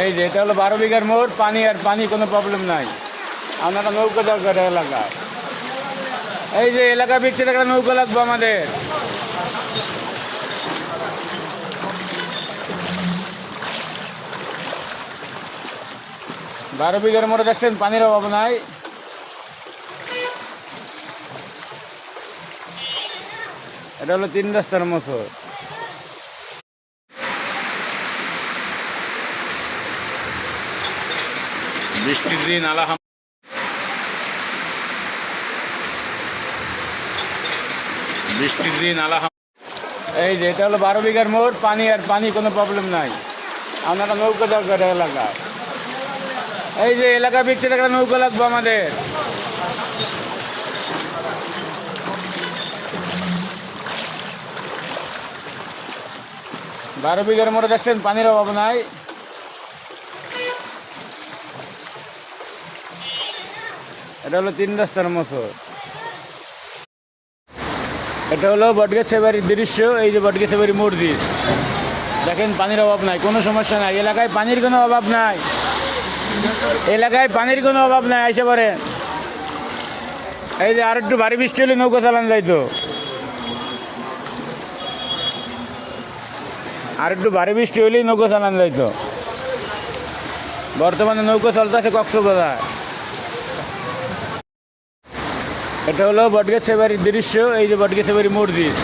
এই যে এটা হলো 12 বিঘার মোড়, পানি আর পানি, কোনো প্রবলেম নাই। আপনারা নৌকা দরকার এলাকায়, এই যে এলাকা ভিত্তিক একটা নৌকা লাগবে আমাদের। বারো বিঘার মোড়ে দেখছেন পানির অভাব নাই। এটা হলো 3 রাস্তার মোচর। বৃষ্টির দিন এই যে এটা হলো 12 বিঘার মোড়, পানি আর পানি, কোনো প্রবলেম নাই। আপনারা নৌকা দরকার এলাকায়, এই যে এলাকা ভিত্তিক একটা নৌকা লাগবে আমাদের। 12 বিঘার মোড়ে দেখছেন পানির অভাব নাই। এটা হলো 3 রাস্তার মোচর। এটা হলো বটগাছা বাড়ির দৃশ্য। এই যে বটগাছা বাড়ি মসজিদ, দেখেন পানির অভাব নাই, কোনো সমস্যা নাই। এলাকায় পানির কোনো অভাব নাই, এলাকায় পানির কোনো অভাব নাই। আইসে পারেন। এই যে আর একটু ভারী বৃষ্টি হলে নৌকা চালান যাইতো, আর একটু ভারী বৃষ্টি হলেই নৌকা চালান যাইতো। বর্তমানে নৌকা চলতেছে কক্সবাজার। এটা হলো বটগাছা বাড়ির দৃশ্য। এই যে বটগাছা বাড়ি মসজিদ,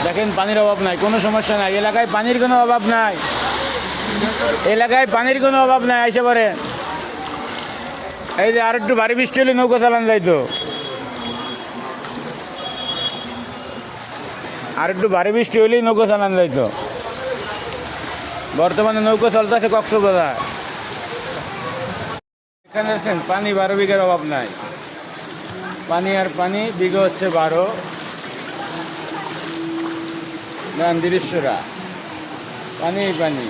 দেখেন পানির অভাব নাই, কোনো সমস্যা নাই। এলাকায় পানির কোনো অভাব নাই, এলাকায় পানির কোনো অভাব নাই। আইসে পারেন। এই যে আর একটু ভারী বৃষ্টি হলে নৌকা চালান যাইতো, আর একটু ভারী বৃষ্টি হলেই নৌকা চালান যাইতো। বর্তমানে নৌকা চলতেছে কক্সবাজার। এখানে আছেন পানি, 12 বিঘার অভাব নাই। পানি আর পানি, বিঘা হচ্ছে 12। দেন দৃশ্যরা, পানি পানি।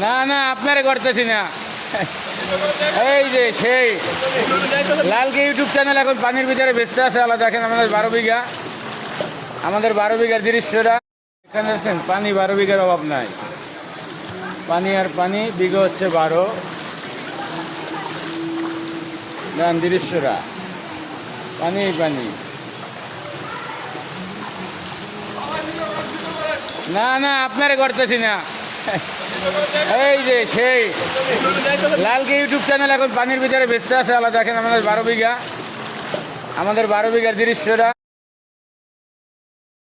না না, আপনারে করতেছি না। এই যে সেই লালকে ইউটিউব চ্যানেল এখন পানির ভিতরে ব্যস্ত আছে আলাদা। দেখেন আমাদের 12 বিঘা, আমাদের 12 বিঘার দৃশ্যরা। এখানে আছেন পানি, 12 বিঘার অভাব নাই। পানি আর পানি, বিঘা হচ্ছে 12। দেন দৃশ্যরা, পানি পানি। না না, আপনারে করতেছি না। এই যে সেই লালকে ইউটিউব চ্যানেল এখন পানির ভিতরে ব্যস্ত আছে আলাদা। দেখেন আমাদের 12 বিঘা, আমাদের 12 বিঘার দৃশ্যরা।